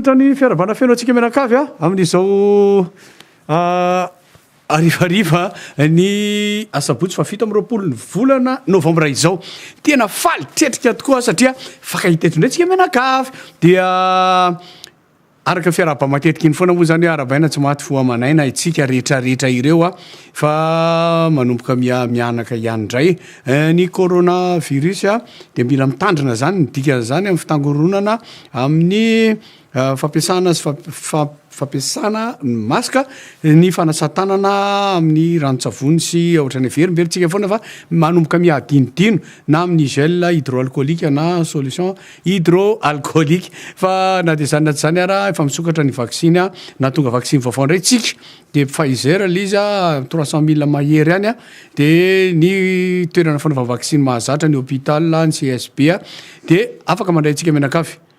Tany fiarabana feno atsika mianakavy amin'izao arivariva ny asabotsy fa 7 ny volana novambra izao tena faly tetrika tokoa satria fakahiteto ndray tsika mianakavy dia araka fiaraba matetika iny foana moa zany arabaina tsy maty fo amanaina itsika rehetrarehetra ireo fa manomboka mianaka ihany ndray ny coronavirus dia mila mitandrina zany ny dikana zany amin'ny fitangoronana amin'ny fampiasana sy fampiasana maska ny fanasatanana amin'ny ranotsavony sy ohatrany verimberitsika foana fa manomboka miadinodino na amin'ny gel hydroalcoolique na solution hydroalcoolique fa na dia zany na tsy zany ara efa misokatra ny vaccine na tonga vaccine vaovao ndray tsika dia Pfizer lizy 300 000 mahery any dia ny toerana fanaova vaccine mahazatra ny hôpital ny CSB dia afaka mandray tsika mianakavy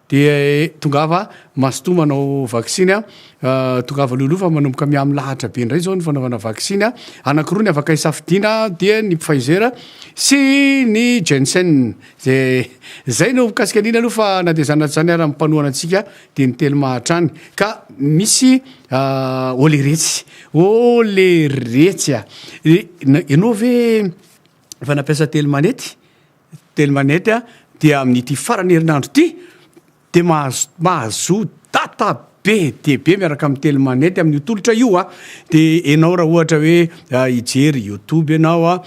dia tongava masto manao vaccine tongava lolo fa manomboka miamilahatra be ndray zao ny fanaovana vaccine anankiroa ny afaka isafidiana dia ny Pfizer sy ny Janssen zay no mikasika an'iny aloha fa na dia zany na tsy zany ara mimpanohana antsika dia ny telo mahatrany ka misy oleretsy ianao ve efa nampiasa telomanety dia amin'ity farany herinandro ty dia mahazo data be dia be miaraka amin'ny telomanety amin'ny tolotra io dia ianao raha ohatra hoe hijery YouTube ianao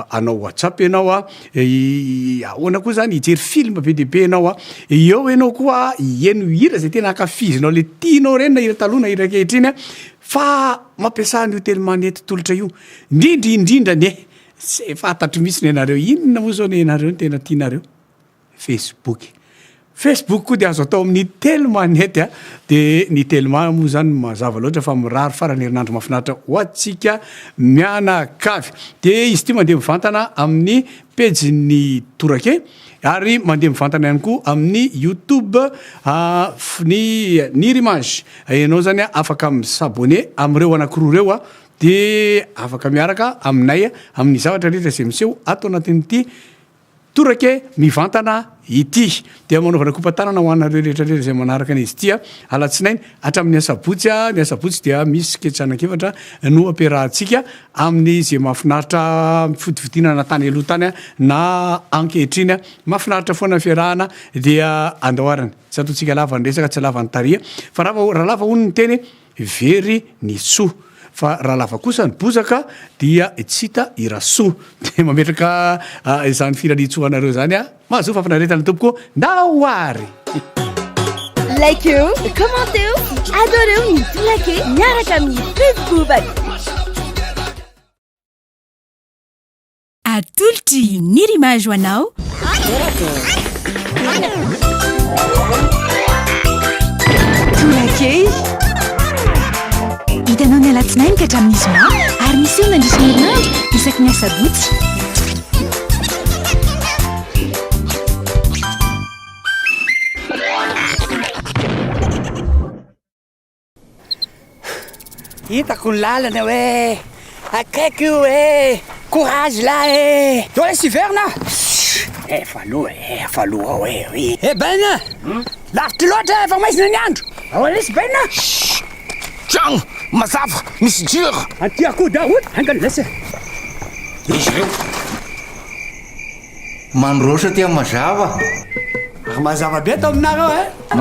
anao WhatsApp ianao ahoana koa zany hijery film be dia be ianao eo ianao koa eno hira zay tena akafizinao le tianao reny na hira taloha na hira ankehitriny fa mampiasa an'io telomanety tolotra io indrindra ny tsy fantatro misy ny ianareo inona moa zao ny ianareo ny tena tianareo Facebook koa dia azo atao amin'ny telomanety dia ny teloma moa zany mazava loatra fa mirary farany herinandro mahafinaritra ho atsika mianakavy dia izy ity mandeha mivantana amin'ny pejy-ny torake ary mandeha mivantana ihany koa amin'ny YouTube ny Rimage ianao zany afaka misabone amin'ireo anankiroa ireo dia afaka miaraka aminay amin'ny zavatra rehetra izay miseho ato anatin'ity torake mivantana ity dia manaovana kompatanana ho anareo rehetrarehetra izay manaraka n'izy ity alatsinainy hatramin'ny asabotsy ny asabotsy dia misy ketsanakefatra no ampiarahantsika amin'ny izay mahafinaritra fodividinana tany aloha tany na ankehitriny mahafinaritra foana fiarahana dia andahoarana tsy ataontsika lava ny resaka tsy lava ny taria fa raha lava hono ny teny very ny soa fa raha lava kosa ny bozaka dia tsy hita irasoa dia mametraka izany firanitsoanareo zany mahazo fafinaretana tompoko ndahoary likeo commenteo adoreo ny torake miaraka amin'ny Facebook atolotry ny Rimage ho anao torake hitanao ny alatsinainy ka hatramin'ny zoma ary misy eo nandrisy ny herinandro isaky ny asabotsy hitako ny lalana hoe akaiky io courage là eo le siverna efa aloha hoe bena lavitry loatra efa maizina ny andro aolesy bena tragno mazava misy jure anty akoho daholy angalasa izy reo mandrosa tia mazava mazava be atao aminareo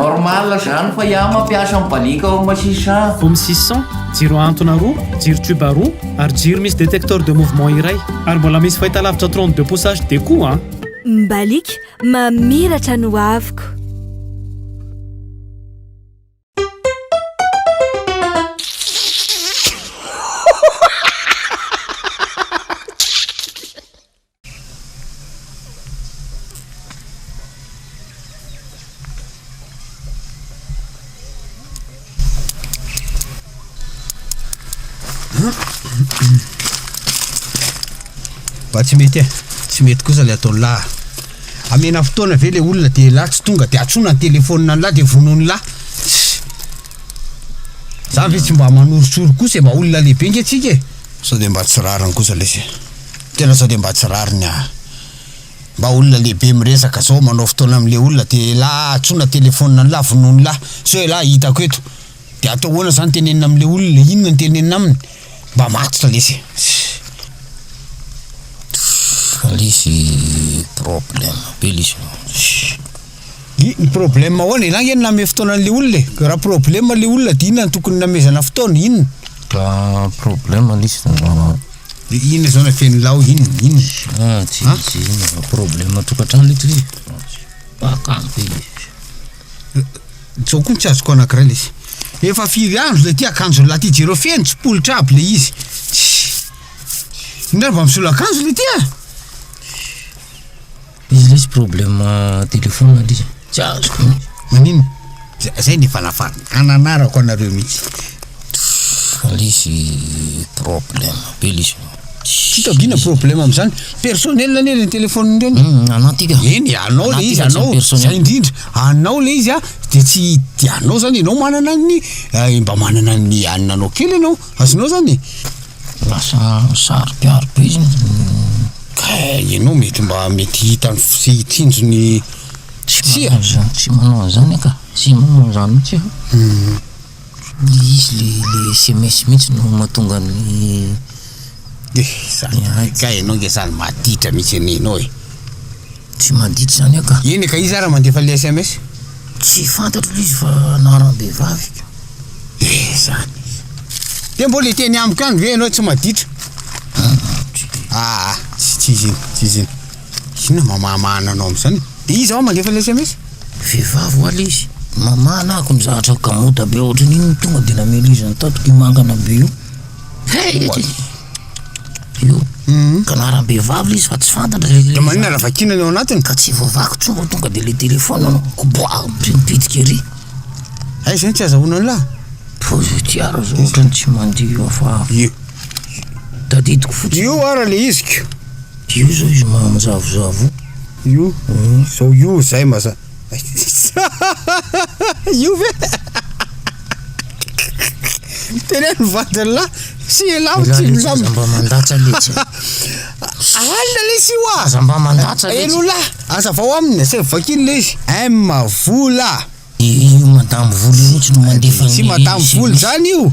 normal zany fa iah mampiasa mibalika ao masisa Vomy 600 jiro antona roa jiro tube roa ary jiro misy détecteur de mouvement iray ary mbola misy fahitalavitra 32 poussage de koa mbalika mamiratra no aviko ba tsy mety kosa le ataony lahy amena fotoana ve le olona dia lahy tsy tonga dia atsona ny telefonina ny lahy dia vonoany lahy za ve tsy mba manorotsoro kosa mba olona lehibe nge tsika sao dia mba tsy rariny kosa lesy tena sao dia mba tsy rariny mba olona lehibe miresaka zao manao fotoana am'le olona de la atsona telefônina ny la vonoiny la so la hitako eto de atao hoana zany tenenina am'le olona inona ny tenenina aminy mba matitra lesy lisy problème be lisy ny problème hoana ilanga eny name fotoana an'le olona raha problème le olona de inona ny tokony namezana fotoana inona problème lisy inona zao na feny lao inona tsy problème tokatrano letry bakampe zao koa tsy azoko anankiray lesy efa firy andro le ty akanjo la ty jero feno tsy politra aby le izy indray mba misolo akanjo le ty izy lesy problème téléphone lisy tsy azoko manino zay ny fanafana ananarako anareo mihitsy lisy problème be lisy tsy tagina problème am'zany personnel neny ny téléphone ndreny anatika eny anao le izy anao zay indrindra anao le izy de tsy de anao zany anao manana ny mba manana ny aninanao kely anao azonao zany lasa sary-piaro be izy ianao mety mba mety hitany fitsinjony tsy manao an'izany ka tsy manao an'izany mihitsy izy le SMS mihitsy no mahatonga ny ka ianao nge zany maditra mihitsy anenao tsy maditra zany ka eny ka izy ara mandefa le SMS tsy fantatro izy fa naram-behivavy zany de mbola teny amiko any ve anao tsy maditra tsy izy ina mamamana anao am'zany de izy ao mandefa le SMS vehivavy oala izy mamana ako ny zahatra kamota be ohatrany iny tonga de namela izy nataotoko imangana be io io ka naram-behivavy izy fa tsy fantatra de manina raha vakinany ao anatiny ka tsy vavako tsonga tonga de le telefôny anao koboa mipitika ery ay zany tsy azahoana la tiara zao ohatrany tsy mandio afa tadidiko fotsiny io ara le iziko io zao izy mamazavozavo io zao io zay maza io ve teneny vadiny la sy elao tsy mba mandatsa letsy alina le sy oa aza mba mandatsa letsy elo la aza vao aminy se vakiny le izy vola io madame voly mihitsy no mandefa sy madame voly zany io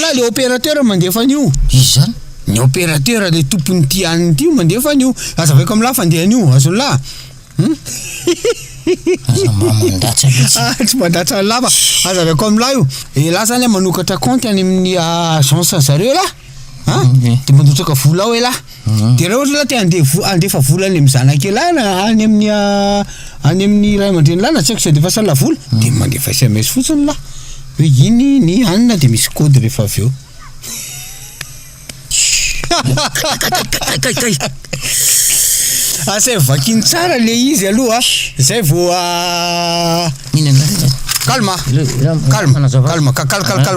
la le opérateur mandefa an'io izy zany ny opérateur le tompony ty aniny ty mandefa an'io aza vaiko am'la fandehan'io azo la aza mba mandatsa letsy tsy mandatsa lava aza vaiko am'la io la zany manokatra compte any amin'ny agence zareo la de mandotraka vola ao la de raha ohatra la te andefa vola any am'zanake la any amin'ny ray aman-dreny la na tsy haiko sady efa sala vola de mandefa SMS fotsiny la hoe iny ny anina de misy code rehefa avy eo asay vakiny tsara le izy aloha zay vao calme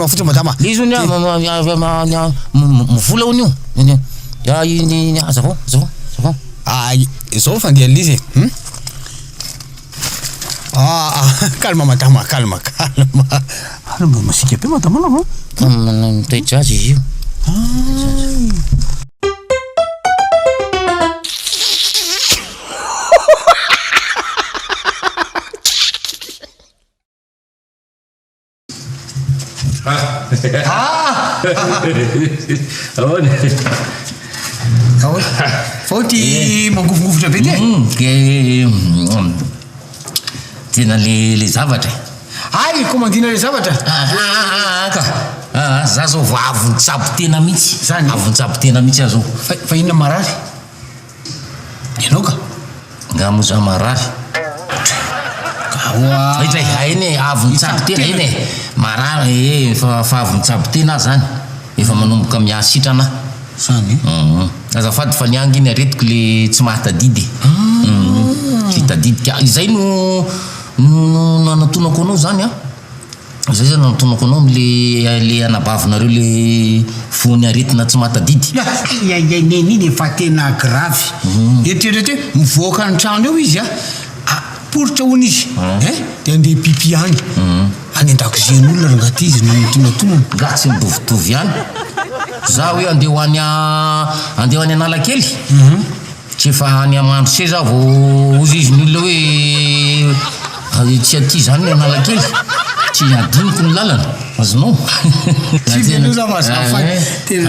fotsiny madama izy mivola on'io azavao zao fandeha lizy calme madama calme masika be madama lava mitaitra azy izy io faoty mangofongofotra be ty tena le zavatra ay commandina le zavatra ka za zao va avontsabo tena mihitsy zany avontsabo tena mihitsy azao fa inona marary ianao ka ngamo za marary itray ainy avontsabo tena iny marary fa avontsabo tena zany efa manomboka miasitrana zany azafady fa niangy iny aretiko le tsy mahatadidy hitadidika izay no nanatonako anao zany zay zany nanatonako anao le anabavinareo le fony aretina tsy mahatadidy neny efa tena grave eritreretra hoe mivoaka ny trano eo izy poritra hony izy de andeha pipi any an-dakozian'olona rangaty izy notonatono ga tsy mitovy any za hoe andeha ho any analakely tsy efa ny amandro seza vao ozizin'olona hoe tsy aty zany ny analakely tsy adiniko ny lalana azonao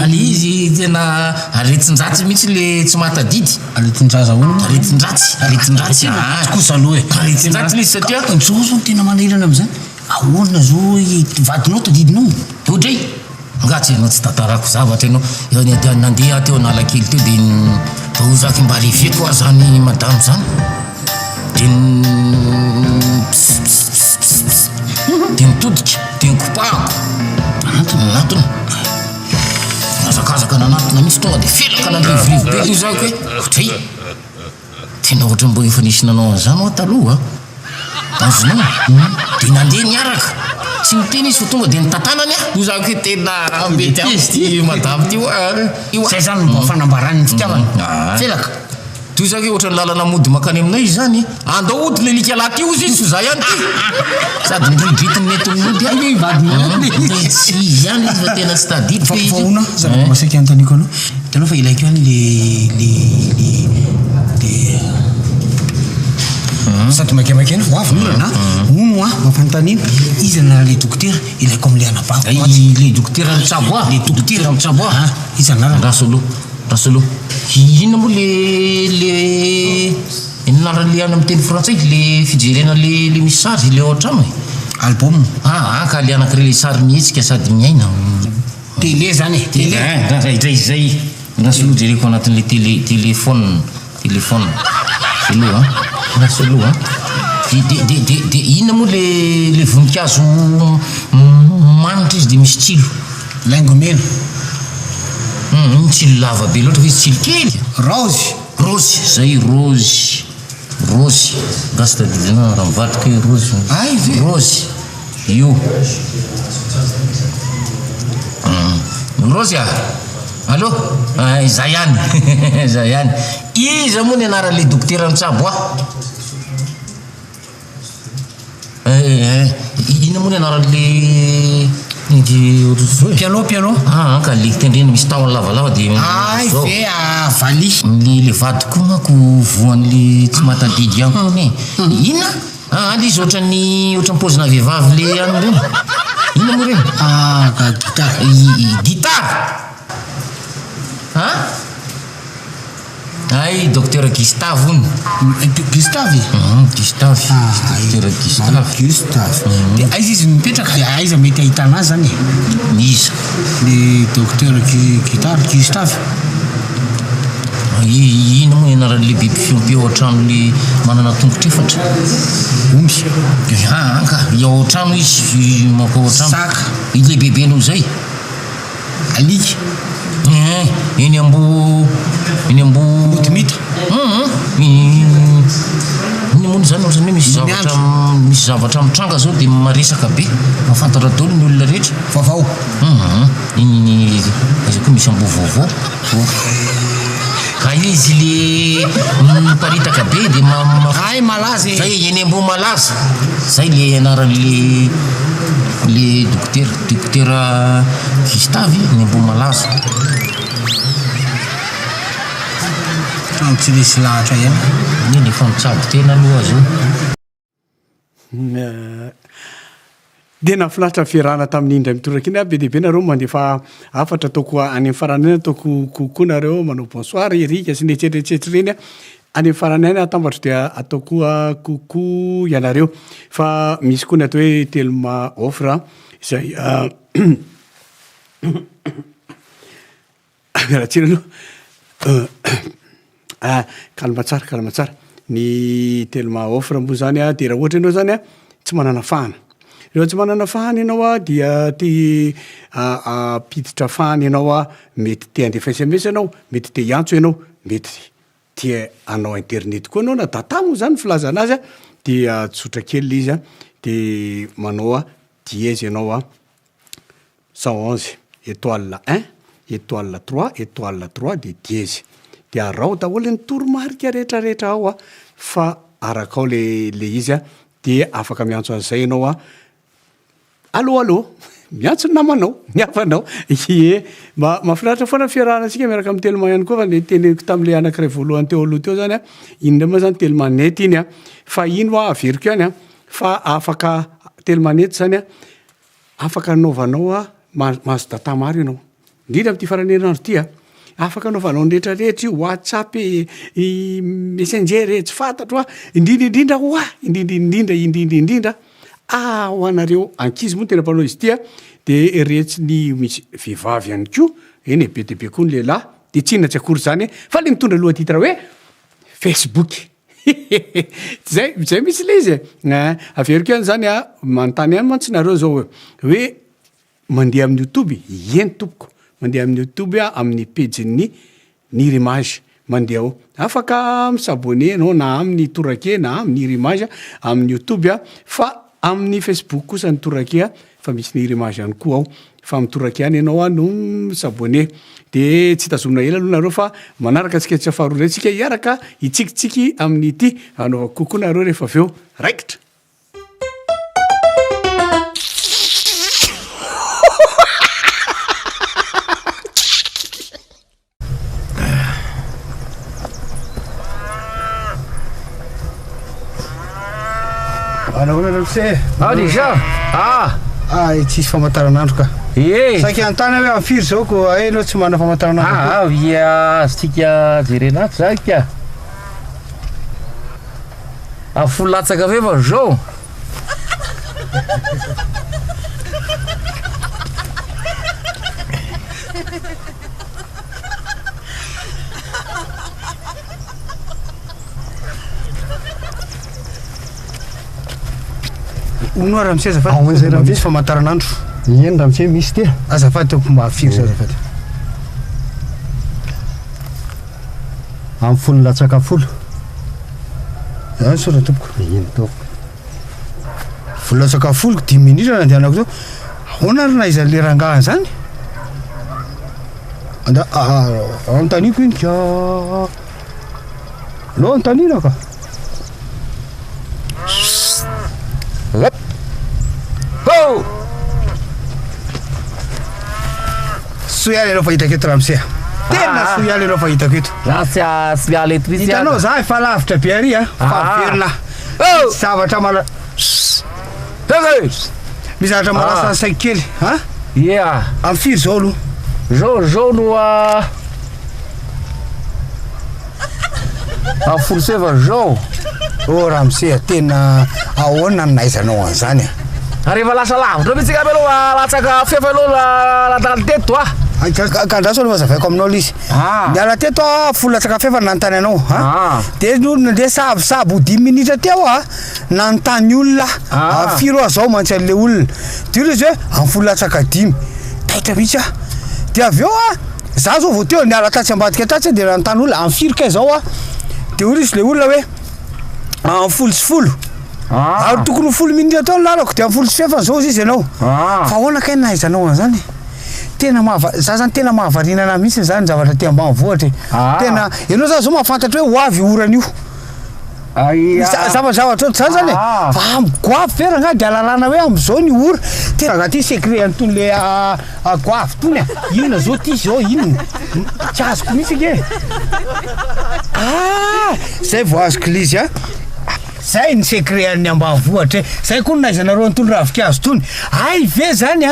any izy tena aretin-dratsy mihitsy le tsy matadidy aretin-dratsy kosa aloha aretin-dratsy izy satria zao zao tena manahirana am'zany ahoana zao vadinao tadidinao odray ngatsy ianao tsy tatarako zavatra ianao nandeha teo analakely teo dia ozaky mba reveko a zany madamo zany dia nitodika dia nikopahako anatony nazakazaka nanatona misy tonga dia felaka nandrivorivo be io zako hoe otray tena ohatra mbo efa nisy nanao an'izany ao taloha azonao dia nandeha niaraka tsy miteny izy fa tonga dia nitantanany io zako hoe tena mety amty madamo ty zay zany mba fanambarany ny fitiavana felaka toy zako hoe ohatra ny lalana mody makany aminay izy zany andao ody le lika laty io izy tsy za ihany ty sady nidritiny mety mody any tsy izy ihany izy fa tena tsy tadidy fe faona zavamasaiky antaniko anao hitanao fa ilaiko ihany le sady makemaky eny voavy norana ono a mafanontaniana izy anara le dokotera ilaiko am'le anabako le dokotera mitsaboa le dokotera mitsaboa izy anara rasolo ina moa le naran'le any amin'ny teny frantsay le fijerena le misy sary le ohatrama album ka le anakire le sary mihetsika sady miaina télé zany zay rasolo jereko anatin'le téléphone aloha rasolo de ina moa le voninkazo manitra izy dia misy tsilo laingomena tsilo lava be loatra fa izy tsilo kely rose zay rose gasy tadidina raha mivatrika hoe rose io rose allo zay ihany iza moa ny anaran'le dokotera mitsabo ina moa ny anaran'le piano ka le tendrena misy tahony lavalava dia ve vali le vady koa mako voan'le tsy matadidy ihany ina le izy ohatran'ny pozina vehivavy le any reny ina moa reny gitara ay docteur Gustave ony Gustave docteur Gustave dia aiza izy mipetraka dia aiza mety ahitana azy zany iza le docteur Gustave ina moa ianaran'le biby fiompy ao an-trano le manana tongotra efatra omby ka ao an-trano izy mako ao an-trano saka le bebe noho zay alika eny ambo dimita iny moa zany ohatrany hoe misy zavatra mitranga zao dia maresaka be mafantatra daholo ny olona rehetra vaovao iny izy koa misy ambo vaovao ka izy le miparitaka be dia malaza zay eny ambo malaza zay le anaran'le dokotera Gustave eny ambo malaza tsy misy lahatra ihany iny efa mitsabo tena aloha zao dia nafinaritra fiarahana tamin'ny indray mitoraka iny be dehibe nareo mandefa afatra ataoko any amin'ny farany any ataoko kokoa nareo manao bonsoir erika sy netsetretsetry reny any amin'ny farany any atambatra dia ataoko kokoa ianareo fa misy koa ny atao hoe telma offre izay miaratsina aloha kalma tsara ny telma offre moa zany dia raha ohatra ianao zany tsy manana fahana rehefa tsy manana fahana ianao dia ty piditra fahana ianao mety te andefa SMS ianao mety te hiantso ianao mety te anao internet koa anao na data moa zany filazana azy dia tsotra kely izy dia manao dièse ianao 111 étoile 1 étoile 3 étoile 3 dia dièse dia arao daholo ny toromarika rehetrarehetra ao fa araka ao le izy dia afaka miantso an'izay ianao allo miantso ny namanao miavanao mahafinaritra foana fiarahanasika miaraka amin'ny teloma ihany koa fa le teneko tam'le anankiray voalohany teo aloha teo zany a inona moa zany telomanety iny a fa ino a averiko ihany a fa afaka telomanety zany a afaka anaovanao a mahazo data maro ianao indrindra am'ty faranerinandro ty a afaka anaovanao nrehetrarehetra io whatsapp messenger tsy fantatro a indrindraindrindra ho a indrindrindrindra ho anareo ankizy moa tena mpanao izy tya de retsy ny misy vehivavy ihany ko eny be de be koa ny lehilahy de tsinona tsy akory zany fa le mitondra lohatitra hoe Facebook zay misy le izy averiko ihany zany a manontany ihany mantsynareo zao hoe mandeha amin'ny youtube eny tompoko mandeha amin'ny youtube a amin'ny pejin'ny Nirimage mandeha ao afaka misabone anao na amin'ny torake na amin'ny Nirimage amin'ny youtube a fa amin'ny Facebook kosa ny torake a fa misy Nirimage ihany koa ao fa mitorake any ianao a no misabone de tsy tazomina ela aloha nareo fa manaraka tsika tsy afaharoa ray tsika hiaraka hitsikitsiky amin'ny ity anaova kokoa nareo rehefa aveo raikitra Déjà tsisy famantaranandro ka saky antany hoe amfiry zao ko enao tsy mana famantaranandro ia azontsika jerenato zany ka afolo latsaka ve va zao ono raha misy azafady raha misy famantaranandro eny raha misy misy ty azafady toko mba afiry zay azafady amin'ny folo latsaka folo any sora tompoko eny tompoko folo latsaka folo 10 minitra nandehanako zao ahoana ry naizany le rangaha zany anda antaniko iny ka lo antanina ka soialy anao fahitako eto raha misea tena soialy anao fahitako eto tsy miala eto misy hitanao za efa lavitra be ary a fa verina zavatra mala misy zavatra malasa saiko kely a ia amin'ny firy zao aloha zao no afolo seva zao raha misea tena ahoana ny naizanao an'izany a rehefa lasa lavitra mitsika aby aloha latsaka fefa aloha latala teto kandraso aloha zavaiko aminao lizy miala teto folo latsaka fefa nanontany anao de nde sabosabo 10 minitra teo nanontany olona afiry oa zao mantsy an'le olona de io izy hoe amin'ny folo latsaka 10 taitra mihitsy de aveo za zao vao teo niala tatsy ambadika tatsy de nanontany olona amin'ny firy kay zao de olo izy le olona hoe amin'ny folo sy folo ary tokony 10 minitra teo ny lalako de amin'ny folo sy fefa zao izy ianao fa ahoana kay nahaizanao an'izany tena za zany tena mahavarinana mihitsy zany zavatra ty ambanivohitra tena ianao za zao mahafantatra hoe hoavy orana io zavatra ohatr' zany zany fa amgoavy vera nga de alalana hoe am'zao ny ora tena raha ty secret antony le goavy tony inona zao ty zao inona tsy azoko mihitsy ke zay vao azoko lizy zay ny secret an'ny ambanivohitra zay koa naizanareo antony ravikazo tony ay ve zany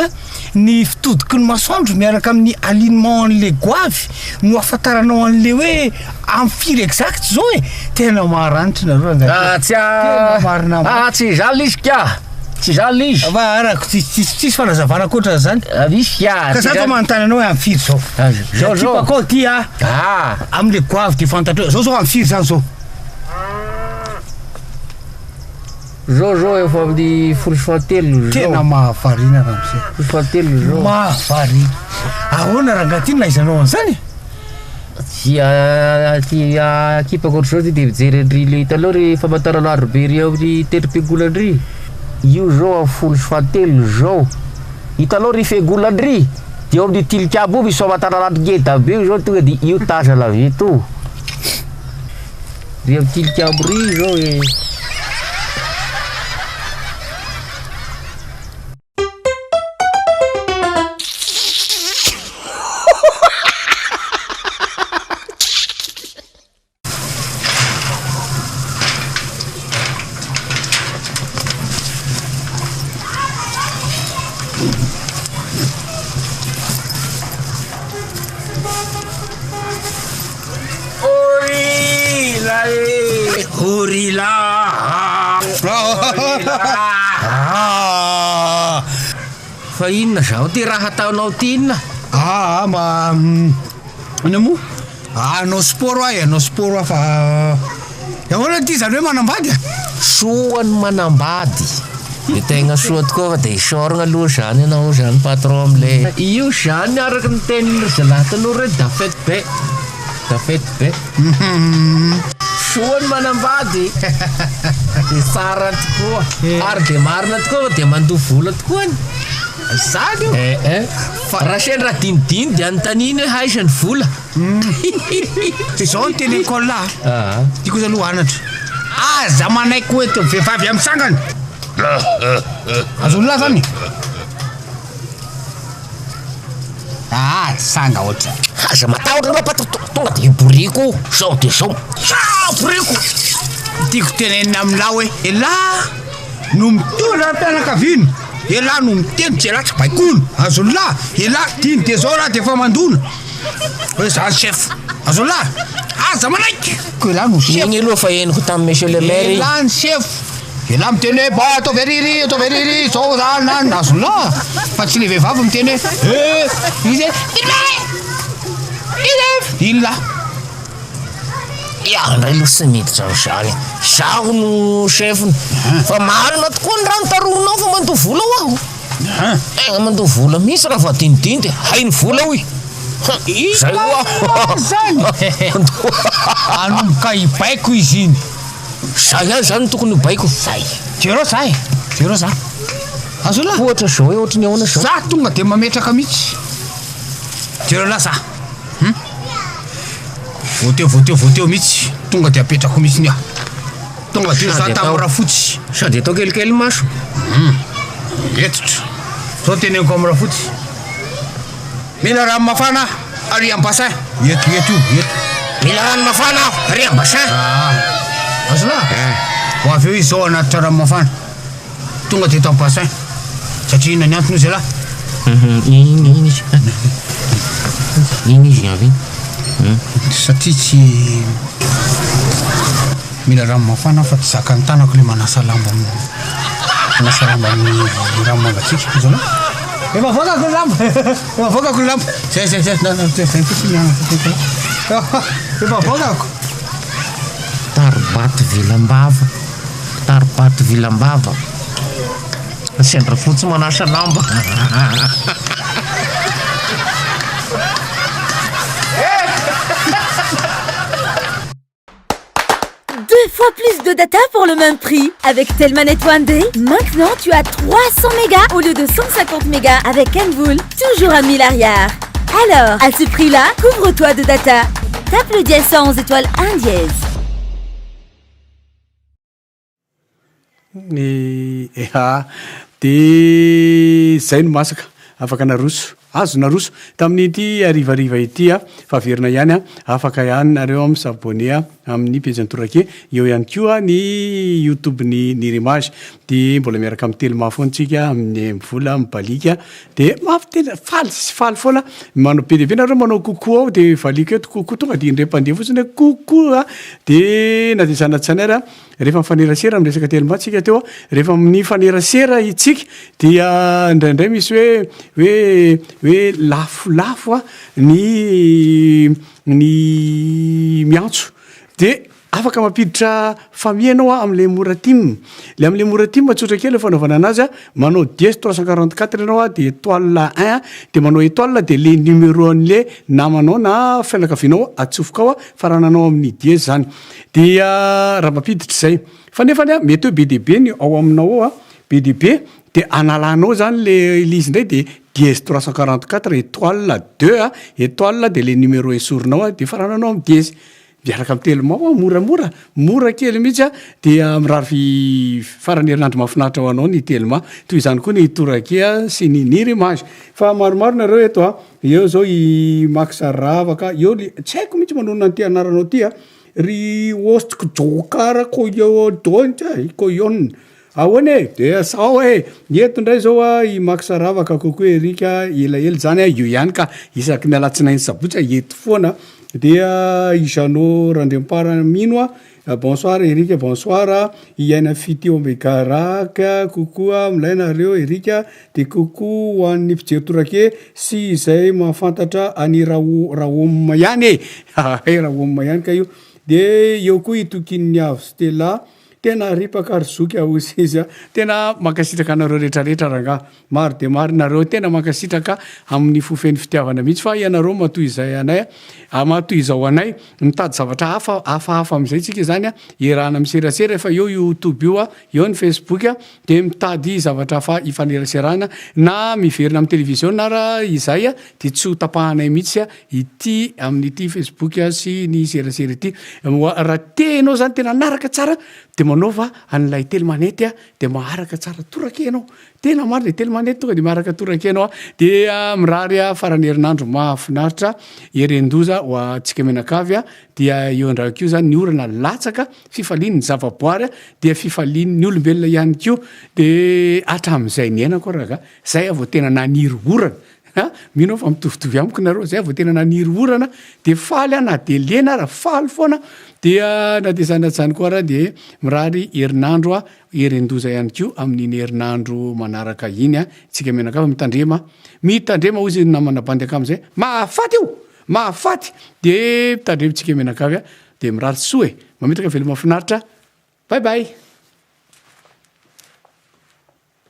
ny fitodiky ny masoandro miaraka amin'ny alignement an'le goavy no afantaranao an'le hoe am'firy exact zao tena maharanitra nareo tsy zany lizy ka tsy zany lizy fa arako tsisy fanazavana koatra zany misy ka za fa manontany anao hoe am'firy zao tipako ty am'le goavy de fantatro zao am'firy zany zao efa amin'ny folo sy fahatelo tena mahavarina raha misy folo fahatelo zao mahavarina ahoana raha ngaty naizanao an'izany ty akipako ohatr'zao ty de mijery andry le hitaloha ry famantaranandro be ry amin'ny tendrom-piangonandry io zao amin'ny folo sy fahatelo zao hitaloha ry fiangonandry de eo amin'ny tilikabo io misy famantaranandro ngeda be io zao tonga de io taza la veto ry amin'ny tilikabo ry zao Horila. Fa inona zao ty raha ataonao ty inona? Ano mo? Anao sport ahy, anao sport fa ahoana ty zany hoe manambady a? Soa ny manambady. Ny tegna soa tokoa fa de isoragna aloha zany ianao zany patron am'le. Io zany araky ny tenin'ny zalatanao re dafety be. Dafety be. Soa ny manambady. De tsara tokoa. Ary de marina tokoa fa de mandoha vola tokoa ny. Zany io. Raha sendra dinidiny de anontaniany hoe haizany vola. Ty zao ny teny école là. Ty kosa aloha anatra. Aza manaiky hoe to vehivavy amin'ny sangany. Azony lahy zany. Sanga ohatra. Aza matahotra anao pato tonga de boriko sao de sao. Boriko. Tiako tenenina aminao hoe elahy no mitondra mpianakaviana. Elahy no miteny tsy elahy tsy baikona. Azony lahy elahy diny de zao raha de efa mandona. Hoe zany chef. Azony lahy aza manaiky. Ko elahy no chef. Igny aloha fa henoko tamin'ny monsieur le maire. Elahy ny chef. Elahy miteny hoe ba atao veriry zao zany nany. Azony lahy fa tsy le vehivavy miteny hoe izy ino lahy. Ia, ndray aloha sy miditra zany. Zaho no chefny. Fa marina tokoa ny raha notarohinao fa mandoha vola ho aho. Tegna mandoha vola misy raha fa dinidiny de hainy vola hoy. Zay hoa. Zany. Anomboka ibaiko izy iny. Zay ihany zany tokony baiko. Zay. Zero zay. Azony lahy. Ohatra zao hoe ohatry ny ahoana zao. Za tonga de mametraka mihitsy. Zero lahy za. Voateo mihitsy. Tonga de apetrako mihitsy ny aho. Tonga de za tamora fotsy. Sady atao kelikely maso. Etotra. Zao teneniko amora fotsy. Mila rano mafana ary am-bassin. Eto. Mila rano mafana ary am-bassin. Azo lahy. Ho avy eo izy zao anatitra rano mafana. Tonga de eto am-bassin. Satria inona ny antony izy lahy? Iny izy avy. Satria tsy mila rano mafana fa tsy zaka ny tanako le manasa lamba amin'ny rano mangatsiaka. Zao lahy. Efa voakako ny lamba. Zay. Efa voakako. Taribaty vilambava. Sendra fotsy manasa lamba. Deux fois plus de data pour le même prix. Avec Telmanet One Day, maintenant tu as 300 mégas au lieu de 150 mégas avec Envoul, toujours à 1000 arrière. Alors, à ce prix-là, couvre-toi de data. Tape le dièse 111 étoile 1 dièse. De zay no masaka afaka naroso azo naroso tamin'ity arivariva ity a fa verina ihany a afaka ihany nareo amin'ny sabone a amin'ny pejany torake eo ihany koa ny youtube ny rimage de mbola miaraka amin'ny telo mafontsika amin'ny vola mibalika de mafitena faly foana manao PDB nareo manao koko ao de valika eto koko tonga de indre-pandeha fotsiny koko a de na de zanatsanaira rehefa mifanerasera amin'ny resaka telomatsika teo rehefa amin'ny fanerasera itsika dia indraindray misy hoe lafo a ny miantso de afaka mampiditra famille anao amin'le moratim le amin'le moratim tsotra kely fanaovana anazy manao dièse 344 anao de étoile 1 de manao étoile de le numéro an'le namanao na fianakavianao atsofoka ao farananao amin'ny dièse zany dia raha mampiditra zay fa nefa mety hoe BDB ny ao aminao ao BDB de analanao zany le izy ndray de dièse 344 étoile 2 étoile de le numéro esorinao de farananao amin'ny dièse miaraka amin'ny telemao mora kely mihitsy dia mirary farany herinandro mahafinaritra ho anao ny telema toy izany koa ny torakia sy ny rimage fa maromaro nareo eto eo zao i Max Ravaka eo tsy haiko mihitsy manonona ny ty anaranao ty ry ostiko jokara koyodontsy koyon ahoany e de sao e eto indray zao a i makisaravaka kokoa erika elaela zany a io ihany ka isaky ny alatsinainy sabotsy eto foana dia izanao randrem-paramino a bonsoir erika bonsoir iaina fiteo ambegaraka kokoa milainareo erika de kokoa ho an'ny mpijery torake sy izay mahafantatra any raoma ihany e raoma ihany ka io de eo koa itokin'ny avo stela tena ripaka arizoky ahosy izy a tena makasitraka anareo rehetrarehetra ranga maro de maro nareo tena makasitraka amin'ny fofeny fitiavana mihitsy fa ianareo matoy izay anay matoy izao anay mitady zavatra hafahafa am'izay tsika zany a irahana miserasera efa eo youtube io a eo ny facebook a de mitady zavatra fa ifaneraserana na miverina amin'ny televizion na raha izay a de tsy ho tapahanay mihitsy a ity amin'ity facebook a sy ny serasera ity raha tenao zany tena naraka tsara de manaova an'lay telymanety a de maharaka tsara torake anao tena maro le telymanety tonga de maharaka torake anao a de mirary a farany herinandro mahafinaritra erendoza ho atsika menakavy a dia eo andrakio zany ny orana latsaka fifaliany ny zavaboary a dia fifaliany ny olombelona ihany kio de atram'izay ny aina koa raha zay avo tena naniry orana mino fa mitovitovy amiko nareo zay avo tena naniry orana de faly a na de lena raha faly foana dia na de zany koa raha de mirary herinandro a erendoza ihany kio amin'iny herinandro manaraka iny a tsika menakava mitandrema ozy namana bandyaka am'izay mahafaty io mahafaty de mitandremo tsika menakavy a de mirary soe mametraka velo mafinaritra bye bye